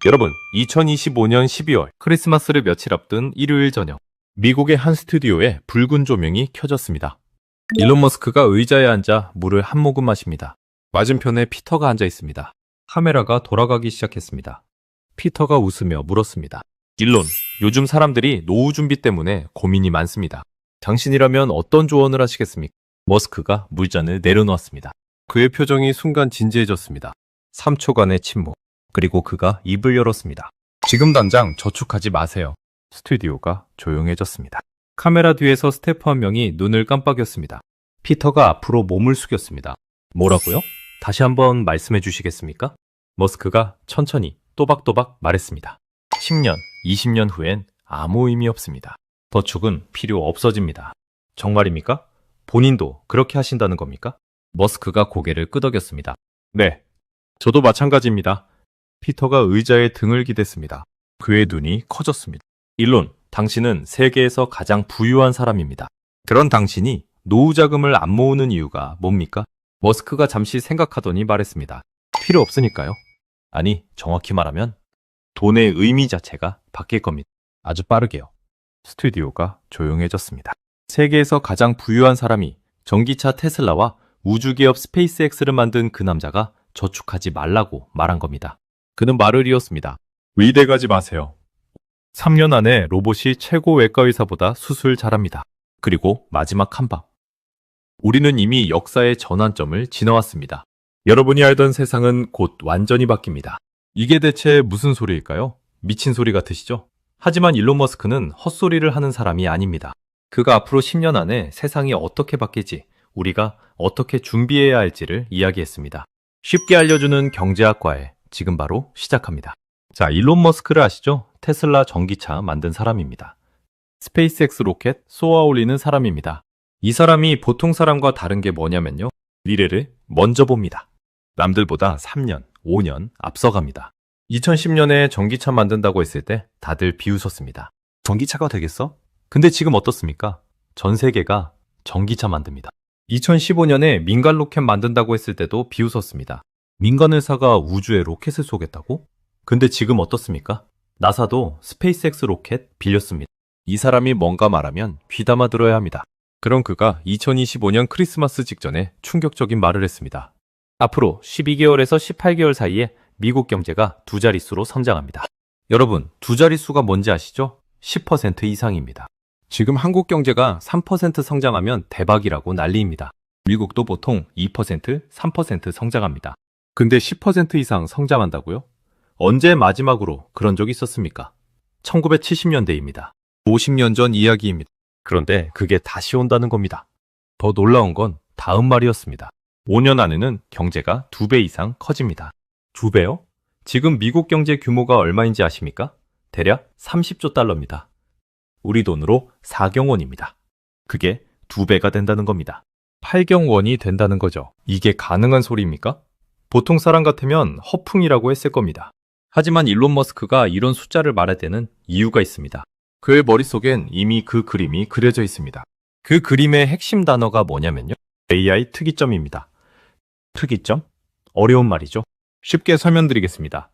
여러분, 2025년 12월 크리스마스를 며칠 앞둔 일요일 저녁, 미국의 한 스튜디오에 붉은 조명이 켜졌습니다. 일론 머스크가 의자에 앉아 물을 한 모금 마십니다. 맞은편에 피터가 앉아 있습니다. 카메라가 돌아가기 시작했습니다. 피터가 웃으며 물었습니다. 일론, 요즘 사람들이 노후 준비 때문에 고민이 많습니다. 당신이라면 어떤 조언을 하시겠습니까? 머스크가 물잔을 내려놓았습니다. 그의 표정이 순간 진지해졌습니다. 3초간의 침묵. 그리고 그가 입을 열었습니다. 지금 당장 저축하지 마세요. 스튜디오가 조용해졌습니다. 카메라 뒤에서 스태프 한 명이 눈을 깜빡였습니다. 피터가 앞으로 몸을 숙였습니다. 뭐라고요? 다시 한번 말씀해 주시겠습니까? 머스크가 천천히 또박또박 말했습니다. 10년, 20년 후엔 아무 의미 없습니다. 저축은 필요 없어집니다. 정말입니까? 본인도 그렇게 하신다는 겁니까? 머스크가 고개를 끄덕였습니다. 네, 저도 마찬가지입니다. 피터가 의자에 등을 기댔습니다. 그의 눈이 커졌습니다. 일론, 당신은 세계에서 가장 부유한 사람입니다. 그런 당신이 노후 자금을 안 모으는 이유가 뭡니까? 머스크가 잠시 생각하더니 말했습니다. 필요 없으니까요. 아니, 정확히 말하면 돈의 의미 자체가 바뀔 겁니다. 아주 빠르게요. 스튜디오가 조용해졌습니다. 세계에서 가장 부유한 사람이 전기차 테슬라와 우주기업 스페이스X를 만든 그 남자가 저축하지 말라고 말한 겁니다. 그는 말을 이었습니다. 위대가지 마세요. 3년 안에 로봇이 최고 외과 의사보다 수술 잘합니다. 그리고 마지막 한 방. 우리는 이미 역사의 전환점을 지나왔습니다. 여러분이 알던 세상은 곧 완전히 바뀝니다. 이게 대체 무슨 소리일까요? 미친 소리 같으시죠? 하지만 일론 머스크는 헛소리를 하는 사람이 아닙니다. 그가 앞으로 10년 안에 세상이 어떻게 바뀔지, 우리가 어떻게 준비해야 할지를 이야기했습니다. 쉽게 알려주는 경제학과에 지금 바로 시작합니다. 자, 일론 머스크를 아시죠? 테슬라 전기차 만든 사람입니다. 스페이스X 로켓 쏘아 올리는 사람입니다. 이 사람이 보통 사람과 다른 게 뭐냐면요. 미래를 먼저 봅니다. 남들보다 3년, 5년 앞서갑니다. 2010년에 전기차 만든다고 했을 때 다들 비웃었습니다. 전기차가 되겠어? 근데 지금 어떻습니까? 전 세계가 전기차 만듭니다. 2015년에 민간 로켓 만든다고 했을 때도 비웃었습니다. 민간 회사가 우주에 로켓을 쏘겠다고? 근데 지금 어떻습니까? 나사도 스페이스X 로켓 빌렸습니다. 이 사람이 뭔가 말하면 귀담아 들어야 합니다. 그럼 그가 2025년 크리스마스 직전에 충격적인 말을 했습니다. 앞으로 12개월에서 18개월 사이에 미국 경제가 두 자릿수로 성장합니다. 여러분, 두 자릿수가 뭔지 아시죠? 10% 이상입니다. 지금 한국 경제가 3% 성장하면 대박이라고 난리입니다. 미국도 보통 2%, 3% 성장합니다. 근데 10% 이상 성장한다고요? 언제 마지막으로 그런 적이 있었습니까? 1970년대입니다. 50년 전 이야기입니다. 그런데 그게 다시 온다는 겁니다. 더 놀라운 건 다음 말이었습니다. 5년 안에는 경제가 2배 이상 커집니다. 2배요? 지금 미국 경제 규모가 얼마인지 아십니까? 대략 30조 달러입니다. 우리 돈으로 4경원입니다. 그게 2배가 된다는 겁니다. 8경원이 된다는 거죠. 이게 가능한 소리입니까? 보통 사람 같으면 허풍이라고 했을 겁니다. 하지만 일론 머스크가 이런 숫자를 말할 때는 이유가 있습니다. 그의 머릿속엔 이미 그 그림이 그려져 있습니다. 그 그림의 핵심 단어가 뭐냐면요. AI 특이점입니다. 특이점? 어려운 말이죠. 쉽게 설명드리겠습니다.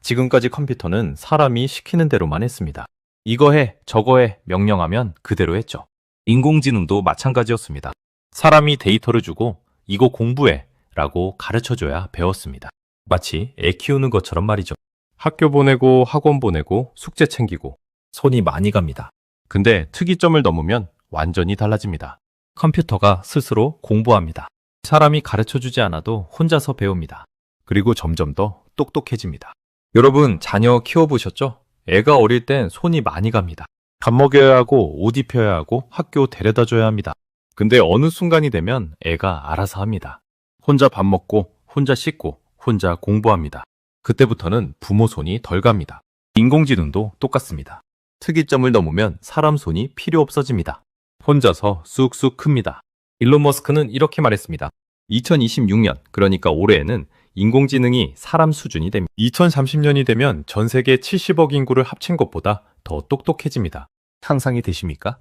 지금까지 컴퓨터는 사람이 시키는 대로만 했습니다. 이거 해, 저거 해 명령하면 그대로 했죠. 인공지능도 마찬가지였습니다. 사람이 데이터를 주고 이거 공부해 라고 가르쳐줘야 배웠습니다. 마치 애 키우는 것처럼 말이죠. 학교 보내고 학원 보내고 숙제 챙기고 손이 많이 갑니다. 근데 특이점을 넘으면 완전히 달라집니다. 컴퓨터가 스스로 공부합니다. 사람이 가르쳐주지 않아도 혼자서 배웁니다. 그리고 점점 더 똑똑해집니다. 여러분, 자녀 키워보셨죠? 애가 어릴 땐 손이 많이 갑니다. 밥 먹여야 하고 옷 입혀야 하고 학교 데려다 줘야 합니다. 근데 어느 순간이 되면 애가 알아서 합니다. 혼자 밥 먹고 혼자 씻고 혼자 공부합니다. 그때부터는 부모 손이 덜 갑니다. 인공지능도 똑같습니다. 특이점을 넘으면 사람 손이 필요 없어집니다. 혼자서 쑥쑥 큽니다. 일론 머스크는 이렇게 말했습니다. 2026년, 그러니까 올해에는 인공지능이 사람 수준이 됩니다. 2030년이 되면 전 세계 70억 인구를 합친 것보다 더 똑똑해집니다. 상상이 되십니까?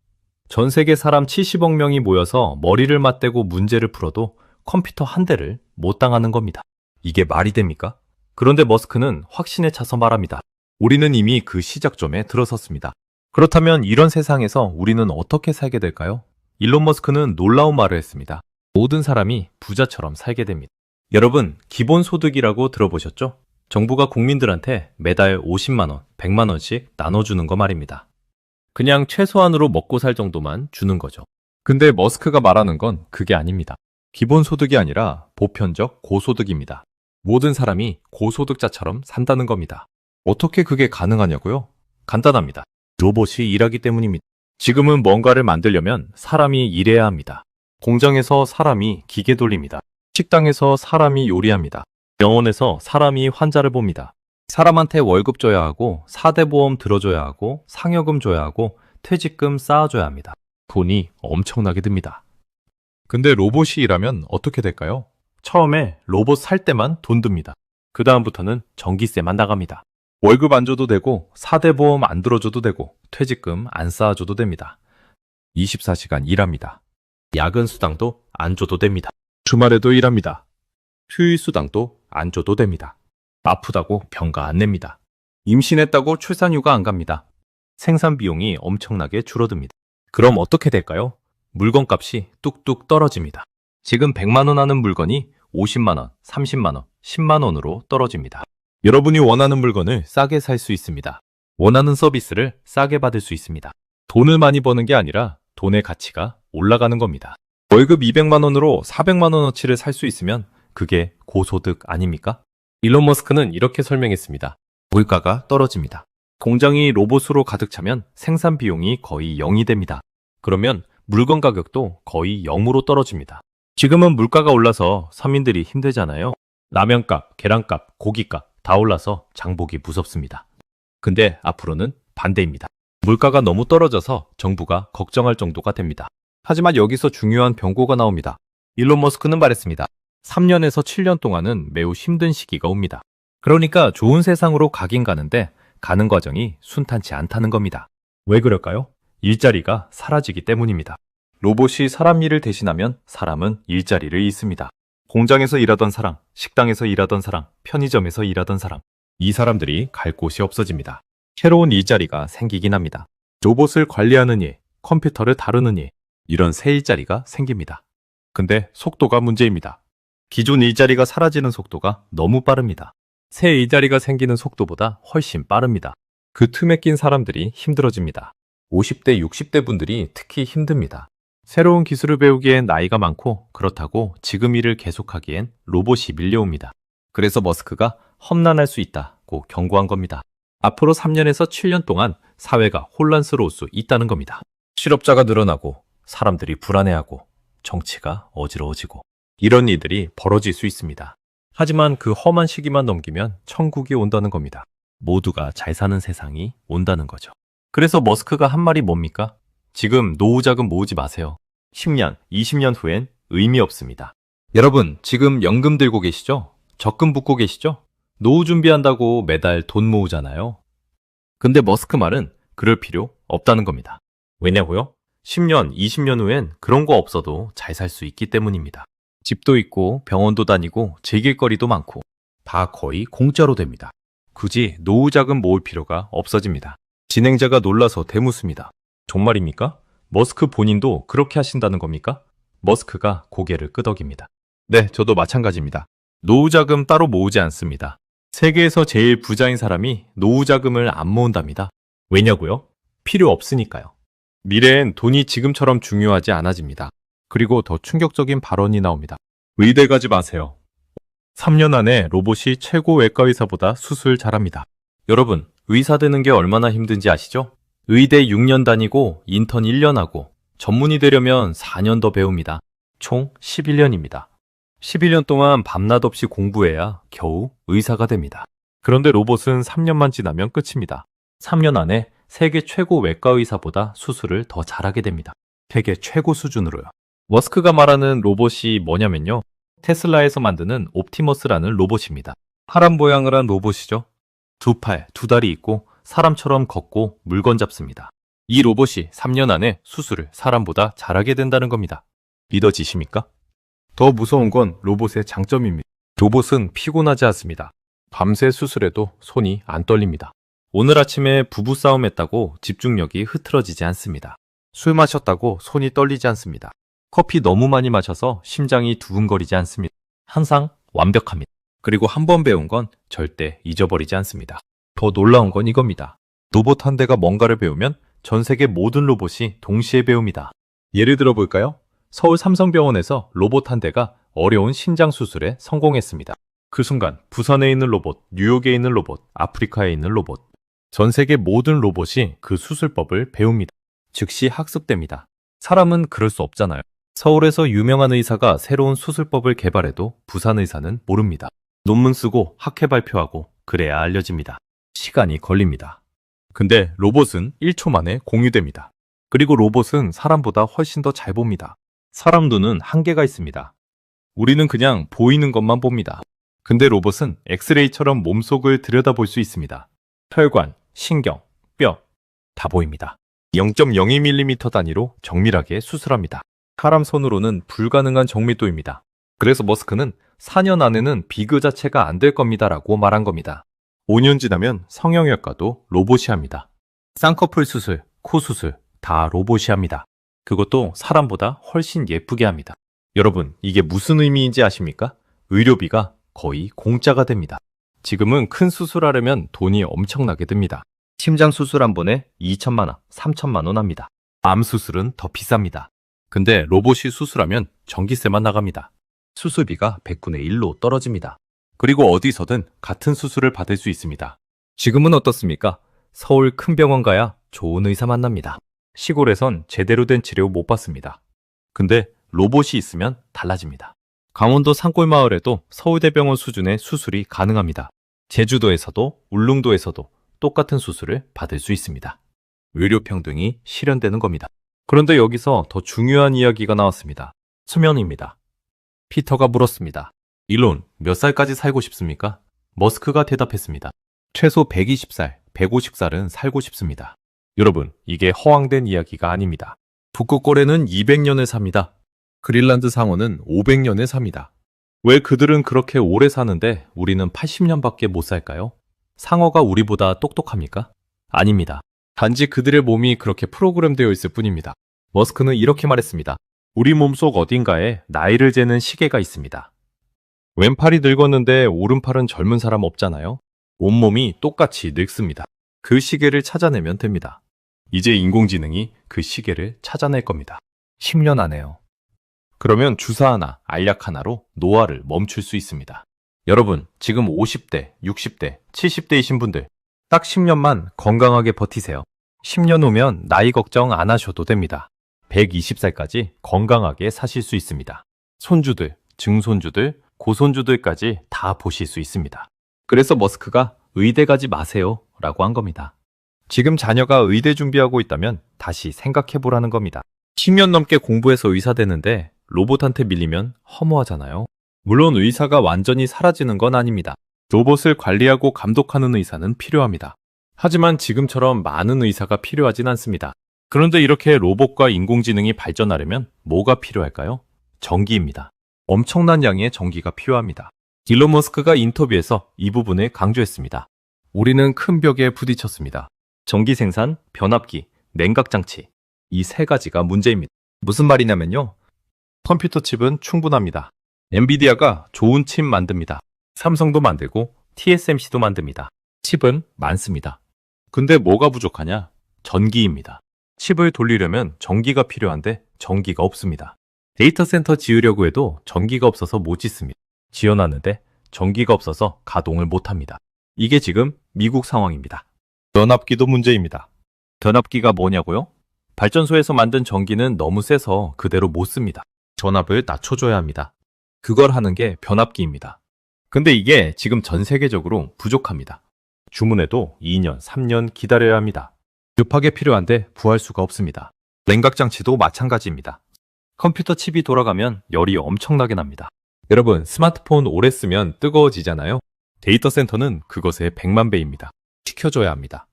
전 세계 사람 70억 명이 모여서 머리를 맞대고 문제를 풀어도 컴퓨터 한 대를 못 당하는 겁니다. 이게 말이 됩니까? 그런데 머스크는 확신에 차서 말합니다. 우리는 이미 그 시작점에 들어섰습니다. 그렇다면 이런 세상에서 우리는 어떻게 살게 될까요? 일론 머스크는 놀라운 말을 했습니다. 모든 사람이 부자처럼 살게 됩니다. 여러분, 기본소득이라고 들어보셨죠? 정부가 국민들한테 매달 50만 원, 100만 원씩 나눠주는 거 말입니다. 그냥 최소한으로 먹고 살 정도만 주는 거죠. 근데 머스크가 말하는 건 그게 아닙니다. 기본소득이 아니라 보편적 고소득입니다. 모든 사람이 고소득자처럼 산다는 겁니다. 어떻게 그게 가능하냐고요? 간단합니다. 로봇이 일하기 때문입니다. 지금은 뭔가를 만들려면 사람이 일해야 합니다. 공장에서 사람이 기계 돌립니다. 식당에서 사람이 요리합니다. 병원에서 사람이 환자를 봅니다. 사람한테 월급 줘야 하고, 4대 보험 들어줘야 하고, 상여금 줘야 하고, 퇴직금 쌓아줘야 합니다. 돈이 엄청나게 듭니다. 근데 로봇이 일하면 어떻게 될까요? 처음에 로봇 살 때만 돈 듭니다. 그 다음부터는 전기세만 나갑니다. 월급 안 줘도 되고, 4대 보험 안 들어줘도 되고, 퇴직금 안 쌓아줘도 됩니다. 24시간 일합니다. 야근 수당도 안 줘도 됩니다. 주말에도 일합니다. 휴일 수당도 안 줘도 됩니다. 아프다고 병가 안 냅니다. 임신했다고 출산휴가 안 갑니다. 생산 비용이 엄청나게 줄어듭니다. 그럼 어떻게 될까요? 물건값이 뚝뚝 떨어집니다. 지금 100만 원 하는 물건이 50만 원, 30만 원, 10만 원으로 떨어집니다. 여러분이 원하는 물건을 싸게 살 수 있습니다. 원하는 서비스를 싸게 받을 수 있습니다. 돈을 많이 버는 게 아니라 돈의 가치가 올라가는 겁니다. 월급 200만 원으로 400만 원어치를 살 수 있으면 그게 고소득 아닙니까? 일론 머스크는 이렇게 설명했습니다. 물가가 떨어집니다. 공장이 로봇으로 가득 차면 생산 비용이 거의 0이 됩니다. 그러면 물건 가격도 거의 0으로 떨어집니다. 지금은 물가가 올라서 서민들이 힘들잖아요. 라면값, 계란값, 고기값 다 올라서 장보기 무섭습니다. 근데 앞으로는 반대입니다. 물가가 너무 떨어져서 정부가 걱정할 정도가 됩니다. 하지만 여기서 중요한 병고가 나옵니다. 일론 머스크는 말했습니다. 3년에서 7년 동안은 매우 힘든 시기가 옵니다. 그러니까 좋은 세상으로 가긴 가는데 가는 과정이 순탄치 않다는 겁니다. 왜 그럴까요? 일자리가 사라지기 때문입니다. 로봇이 사람 일을 대신하면 사람은 일자리를 잃습니다. 공장에서 일하던 사람, 식당에서 일하던 사람, 편의점에서 일하던 사람, 이 사람들이 갈 곳이 없어집니다. 새로운 일자리가 생기긴 합니다. 로봇을 관리하는 일, 컴퓨터를 다루는 일, 이런 새 일자리가 생깁니다. 근데 속도가 문제입니다. 기존 일자리가 사라지는 속도가 너무 빠릅니다. 새 일자리가 생기는 속도보다 훨씬 빠릅니다. 그 틈에 낀 사람들이 힘들어집니다. 50대, 60대 분들이 특히 힘듭니다. 새로운 기술을 배우기엔 나이가 많고 그렇다고 지금 일을 계속하기엔 로봇이 밀려옵니다. 그래서 머스크가 험난할 수 있다고 경고한 겁니다. 앞으로 3년에서 7년 동안 사회가 혼란스러울 수 있다는 겁니다. 실업자가 늘어나고 사람들이 불안해하고 정치가 어지러워지고 이런 일들이 벌어질 수 있습니다. 하지만 그 험한 시기만 넘기면 천국이 온다는 겁니다. 모두가 잘 사는 세상이 온다는 거죠. 그래서 머스크가 한 말이 뭡니까? 지금 노후 자금 모으지 마세요. 10년, 20년 후엔 의미 없습니다. 여러분, 지금 연금 들고 계시죠? 적금 붓고 계시죠? 노후 준비한다고 매달 돈 모으잖아요. 근데 머스크 말은 그럴 필요 없다는 겁니다. 왜냐고요? 10년, 20년 후엔 그런 거 없어도 잘 살 수 있기 때문입니다. 집도 있고 병원도 다니고 즐길 거리도 많고 다 거의 공짜로 됩니다. 굳이 노후 자금 모을 필요가 없어집니다. 진행자가 놀라서 대묻습니다. 정말입니까? 머스크 본인도 그렇게 하신다는 겁니까? 머스크가 고개를 끄덕입니다. 네, 저도 마찬가지입니다. 노후 자금 따로 모으지 않습니다. 세계에서 제일 부자인 사람이 노후 자금을 안 모은답니다. 왜냐고요? 필요 없으니까요. 미래엔 돈이 지금처럼 중요하지 않아집니다. 그리고 더 충격적인 발언이 나옵니다. 의대 가지 마세요. 3년 안에 로봇이 최고 외과 의사보다 수술 잘합니다. 여러분, 의사 되는 게 얼마나 힘든지 아시죠? 의대 6년 다니고 인턴 1년 하고 전문의 되려면 4년 더 배웁니다. 총 11년입니다. 11년 동안 밤낮 없이 공부해야 겨우 의사가 됩니다. 그런데 로봇은 3년만 지나면 끝입니다. 3년 안에 세계 최고 외과 의사보다 수술을 더 잘하게 됩니다. 세계 최고 수준으로요. 머스크가 말하는 로봇이 뭐냐면요. 테슬라에서 만드는 옵티머스라는 로봇입니다. 사람 모양을 한 로봇이죠. 두 팔, 두 다리 있고 사람처럼 걷고 물건 잡습니다. 이 로봇이 3년 안에 수술을 사람보다 잘하게 된다는 겁니다. 믿어지십니까? 더 무서운 건 로봇의 장점입니다. 로봇은 피곤하지 않습니다. 밤새 수술해도 손이 안 떨립니다. 오늘 아침에 부부싸움 했다고 집중력이 흐트러지지 않습니다. 술 마셨다고 손이 떨리지 않습니다. 커피 너무 많이 마셔서 심장이 두근거리지 않습니다. 항상 완벽합니다. 그리고 한 번 배운 건 절대 잊어버리지 않습니다. 더 놀라운 건 이겁니다. 로봇 한 대가 뭔가를 배우면 전 세계 모든 로봇이 동시에 배웁니다. 예를 들어 볼까요? 서울 삼성병원에서 로봇 한 대가 어려운 신장 수술에 성공했습니다. 그 순간 부산에 있는 로봇, 뉴욕에 있는 로봇, 아프리카에 있는 로봇, 전 세계 모든 로봇이 그 수술법을 배웁니다. 즉시 학습됩니다. 사람은 그럴 수 없잖아요. 서울에서 유명한 의사가 새로운 수술법을 개발해도 부산 의사는 모릅니다. 논문 쓰고 학회 발표하고 그래야 알려집니다. 시간이 걸립니다. 근데 로봇은 1초 만에 공유됩니다. 그리고 로봇은 사람보다 훨씬 더 잘 봅니다. 사람 눈은 한계가 있습니다. 우리는 그냥 보이는 것만 봅니다. 근데 로봇은 엑스레이처럼 몸속을 들여다볼 수 있습니다. 혈관, 신경, 뼈, 다 보입니다. 0.02mm 단위로 정밀하게 수술합니다. 사람 손으로는 불가능한 정밀도입니다. 그래서 머스크는 4년 안에는 비그 자체가 안 될 겁니다라고 말한 겁니다. 5년 지나면 성형외과도 로봇이 합니다. 쌍꺼풀 수술, 코 수술 다 로봇이 합니다. 그것도 사람보다 훨씬 예쁘게 합니다. 여러분, 이게 무슨 의미인지 아십니까? 의료비가 거의 공짜가 됩니다. 지금은 큰 수술하려면 돈이 엄청나게 듭니다. 심장 수술 한 번에 2천만 원, 3천만 원 합니다. 암 수술은 더 비쌉니다. 근데 로봇이 수술하면 전기세만 나갑니다. 수술비가 100분의 1로 떨어집니다. 그리고 어디서든 같은 수술을 받을 수 있습니다. 지금은 어떻습니까? 서울 큰 병원 가야 좋은 의사 만납니다. 시골에선 제대로 된 치료 못 받습니다. 근데 로봇이 있으면 달라집니다. 강원도 산골마을에도 서울대병원 수준의 수술이 가능합니다. 제주도에서도 울릉도에서도 똑같은 수술을 받을 수 있습니다. 의료평등이 실현되는 겁니다. 그런데 여기서 더 중요한 이야기가 나왔습니다. 수면입니다. 피터가 물었습니다. 일론, 몇 살까지 살고 싶습니까? 머스크가 대답했습니다. 최소 120살, 150살은 살고 싶습니다. 여러분, 이게 허황된 이야기가 아닙니다. 북극고래는 200년을 삽니다. 그린란드 상어는 500년을 삽니다. 왜 그들은 그렇게 오래 사는데 우리는 80년밖에 못 살까요? 상어가 우리보다 똑똑합니까? 아닙니다. 단지 그들의 몸이 그렇게 프로그램되어 있을 뿐입니다. 머스크는 이렇게 말했습니다. 우리 몸속 어딘가에 나이를 재는 시계가 있습니다. 왼팔이 늙었는데 오른팔은 젊은 사람 없잖아요? 온몸이 똑같이 늙습니다. 그 시계를 찾아내면 됩니다. 이제 인공지능이 그 시계를 찾아낼 겁니다. 10년 안에요. 그러면 주사 하나, 알약 하나로 노화를 멈출 수 있습니다. 여러분, 지금 50대, 60대, 70대이신 분들 딱 10년만 건강하게 버티세요. 10년 후면 나이 걱정 안 하셔도 됩니다. 120살까지 건강하게 사실 수 있습니다. 손주들, 증손주들, 고손주들까지 다 보실 수 있습니다. 그래서 머스크가 의대 가지 마세요 라고 한 겁니다. 지금 자녀가 의대 준비하고 있다면 다시 생각해 보라는 겁니다. 10년 넘게 공부해서 의사 되는데 로봇한테 밀리면 허무하잖아요. 물론 의사가 완전히 사라지는 건 아닙니다. 로봇을 관리하고 감독하는 의사는 필요합니다. 하지만 지금처럼 많은 의사가 필요하진 않습니다. 그런데 이렇게 로봇과 인공지능이 발전하려면 뭐가 필요할까요? 전기입니다. 엄청난 양의 전기가 필요합니다. 일론 머스크가 인터뷰에서 이 부분을 강조했습니다. 우리는 큰 벽에 부딪혔습니다. 전기 생산, 변압기, 냉각장치 이 세 가지가 문제입니다. 무슨 말이냐면요. 컴퓨터 칩은 충분합니다. 엔비디아가 좋은 칩 만듭니다. 삼성도 만들고 TSMC도 만듭니다. 칩은 많습니다. 근데 뭐가 부족하냐? 전기입니다. 칩을 돌리려면 전기가 필요한데 전기가 없습니다. 데이터 센터 지으려고 해도 전기가 없어서 못 짓습니다. 지어놨는데 전기가 없어서 가동을 못합니다. 이게 지금 미국 상황입니다. 변압기도 문제입니다. 변압기가 뭐냐고요? 발전소에서 만든 전기는 너무 세서 그대로 못 씁니다. 전압을 낮춰줘야 합니다. 그걸 하는 게 변압기입니다. 근데 이게 지금 전 세계적으로 부족합니다. 주문해도 2년, 3년 기다려야 합니다. 급하게 필요한데 구할 수가 없습니다. 냉각장치도 마찬가지입니다. 컴퓨터 칩이 돌아가면 열이 엄청나게 납니다. 여러분, 스마트폰 오래 쓰면 뜨거워지잖아요. 데이터 센터는 그것의 100만 배입니다. 식혀줘야 합니다.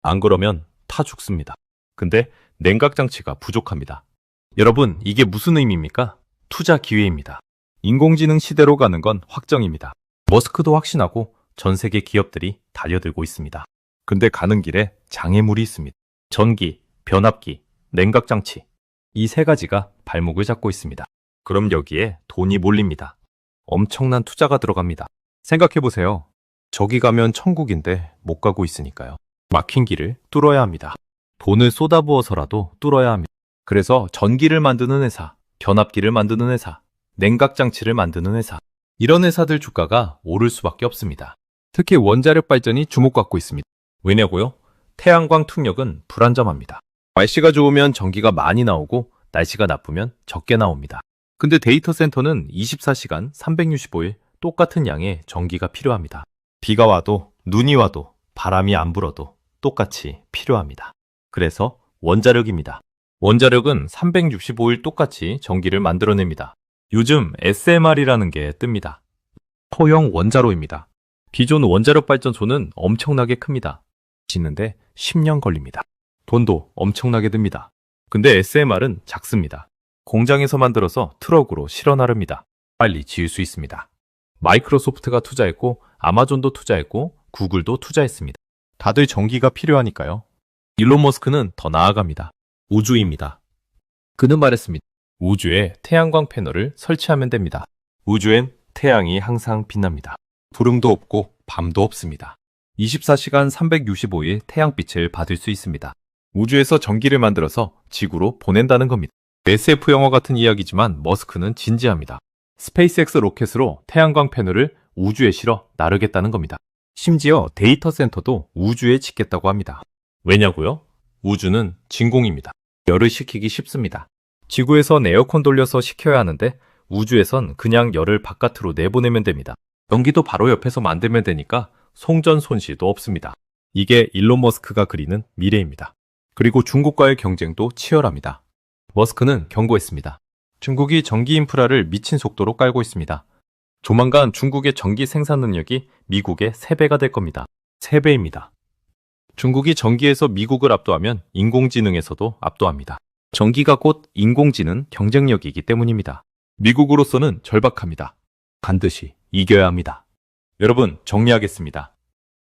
안 그러면 타 죽습니다. 근데 냉각장치가 부족합니다. 여러분, 이게 무슨 의미입니까? 투자 기회입니다. 인공지능 시대로 가는 건 확정입니다. 머스크도 확신하고 전 세계 기업들이 달려들고 있습니다. 근데 가는 길에 장애물이 있습니다. 전기, 변압기, 냉각장치. 이 세 가지가 발목을 잡고 있습니다. 그럼 여기에 돈이 몰립니다. 엄청난 투자가 들어갑니다. 생각해보세요. 저기 가면 천국인데 못 가고 있으니까요. 막힌 길을 뚫어야 합니다. 돈을 쏟아부어서라도 뚫어야 합니다. 그래서 전기를 만드는 회사, 변압기를 만드는 회사, 냉각장치를 만드는 회사, 이런 회사들 주가가 오를 수밖에 없습니다. 특히 원자력 발전이 주목받고 있습니다. 왜냐고요? 태양광 풍력은 불안정합니다. 날씨가 좋으면 전기가 많이 나오고 날씨가 나쁘면 적게 나옵니다. 근데 데이터 센터는 24시간 365일 똑같은 양의 전기가 필요합니다. 비가 와도 눈이 와도 바람이 안 불어도 똑같이 필요합니다. 그래서 원자력입니다. 원자력은 365일 똑같이 전기를 만들어냅니다. 요즘 SMR이라는 게 뜹니다. 소형 원자로입니다. 기존 원자력 발전소는 엄청나게 큽니다. 짓는데 10년 걸립니다. 돈도 엄청나게 듭니다. 근데 SMR은 작습니다. 공장에서 만들어서 트럭으로 실어 나릅니다. 빨리 지을 수 있습니다. 마이크로소프트가 투자했고 아마존도 투자했고 구글도 투자했습니다. 다들 전기가 필요하니까요. 일론 머스크는 더 나아갑니다. 우주입니다. 그는 말했습니다. 우주에 태양광 패널을 설치하면 됩니다. 우주엔 태양이 항상 빛납니다. 구름도 없고 밤도 없습니다. 24시간 365일 태양빛을 받을 수 있습니다. 우주에서 전기를 만들어서 지구로 보낸다는 겁니다. SF 영화 같은 이야기지만 머스크는 진지합니다. 스페이스X 로켓으로 태양광 패널을 우주에 실어 나르겠다는 겁니다. 심지어 데이터 센터도 우주에 짓겠다고 합니다. 왜냐고요? 우주는 진공입니다. 열을 식히기 쉽습니다. 지구에선 에어컨 돌려서 식혀야 하는데 우주에선 그냥 열을 바깥으로 내보내면 됩니다. 전기도 바로 옆에서 만들면 되니까 송전손실도 없습니다. 이게 일론 머스크가 그리는 미래입니다. 그리고 중국과의 경쟁도 치열합니다. 머스크는 경고했습니다. 중국이 전기 인프라를 미친 속도로 깔고 있습니다. 조만간 중국의 전기 생산 능력이 미국의 3배가 될 겁니다. 3배입니다. 중국이 전기에서 미국을 압도하면 인공지능에서도 압도합니다. 전기가 곧 인공지능 경쟁력이기 때문입니다. 미국으로서는 절박합니다. 반드시 이겨야 합니다. 여러분, 정리하겠습니다.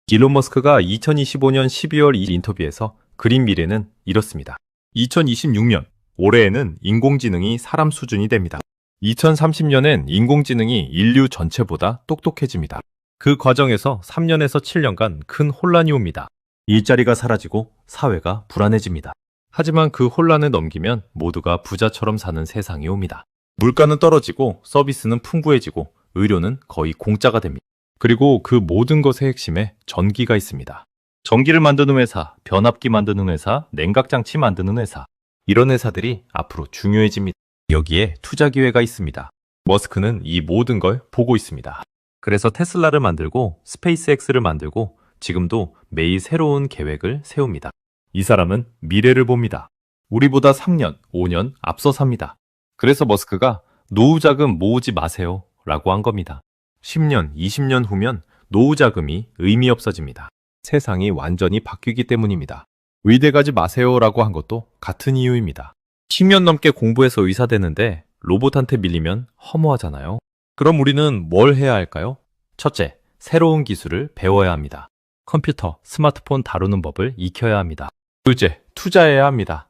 일론 머스크가 2025년 12월 2일 인터뷰에서 그린 미래는 이렇습니다. 2026년, 올해에는 인공지능이 사람 수준이 됩니다. 2030년엔 인공지능이 인류 전체보다 똑똑해집니다. 그 과정에서 3년에서 7년간 큰 혼란이 옵니다. 일자리가 사라지고 사회가 불안해집니다. 하지만 그 혼란을 넘기면 모두가 부자처럼 사는 세상이 옵니다. 물가는 떨어지고 서비스는 풍부해지고 의료는 거의 공짜가 됩니다. 그리고 그 모든 것의 핵심에 전기가 있습니다. 전기를 만드는 회사, 변압기 만드는 회사, 냉각장치 만드는 회사, 이런 회사들이 앞으로 중요해집니다. 여기에 투자 기회가 있습니다. 머스크는 이 모든 걸 보고 있습니다. 그래서 테슬라를 만들고 스페이스X를 만들고 지금도 매일 새로운 계획을 세웁니다. 이 사람은 미래를 봅니다. 우리보다 3년, 5년 앞서 삽니다. 그래서 머스크가 노후 자금 모으지 마세요 라고 한 겁니다. 10년, 20년 후면 노후 자금이 의미 없어집니다. 세상이 완전히 바뀌기 때문입니다. 의대 가지 마세요 라고 한 것도 같은 이유입니다. 10년 넘게 공부해서 의사 되는데 로봇한테 밀리면 허무하잖아요. 그럼 우리는 뭘 해야 할까요? 첫째, 새로운 기술을 배워야 합니다. 컴퓨터, 스마트폰 다루는 법을 익혀야 합니다. 둘째, 투자해야 합니다.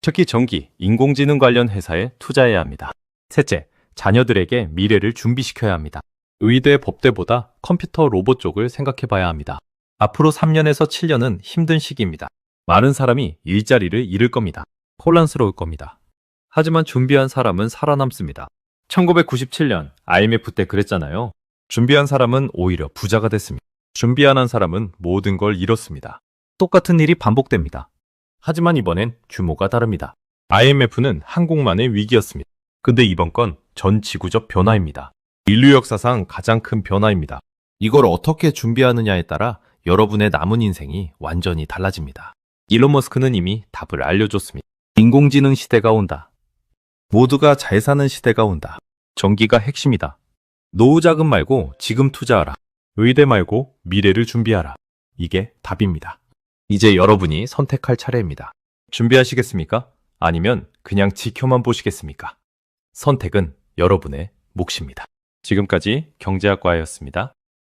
특히 전기, 인공지능 관련 회사에 투자해야 합니다. 셋째, 자녀들에게 미래를 준비시켜야 합니다. 의대, 법대보다 컴퓨터, 로봇 쪽을 생각해 봐야 합니다. 앞으로 3년에서 7년은 힘든 시기입니다. 많은 사람이 일자리를 잃을 겁니다. 혼란스러울 겁니다. 하지만 준비한 사람은 살아남습니다. 1997년 IMF 때 그랬잖아요. 준비한 사람은 오히려 부자가 됐습니다. 준비 안 한 사람은 모든 걸 잃었습니다. 똑같은 일이 반복됩니다. 하지만 이번엔 규모가 다릅니다. IMF는 한국만의 위기였습니다. 근데 이번 건 전 지구적 변화입니다. 인류 역사상 가장 큰 변화입니다. 이걸 어떻게 준비하느냐에 따라 여러분의 남은 인생이 완전히 달라집니다. 일론 머스크는 이미 답을 알려줬습니다. 인공지능 시대가 온다. 모두가 잘 사는 시대가 온다. 전기가 핵심이다. 노후 자금 말고 지금 투자하라. 의대 말고 미래를 준비하라. 이게 답입니다. 이제 여러분이 선택할 차례입니다. 준비하시겠습니까? 아니면 그냥 지켜만 보시겠습니까? 선택은 여러분의 몫입니다. 지금까지 경제학과였습니다.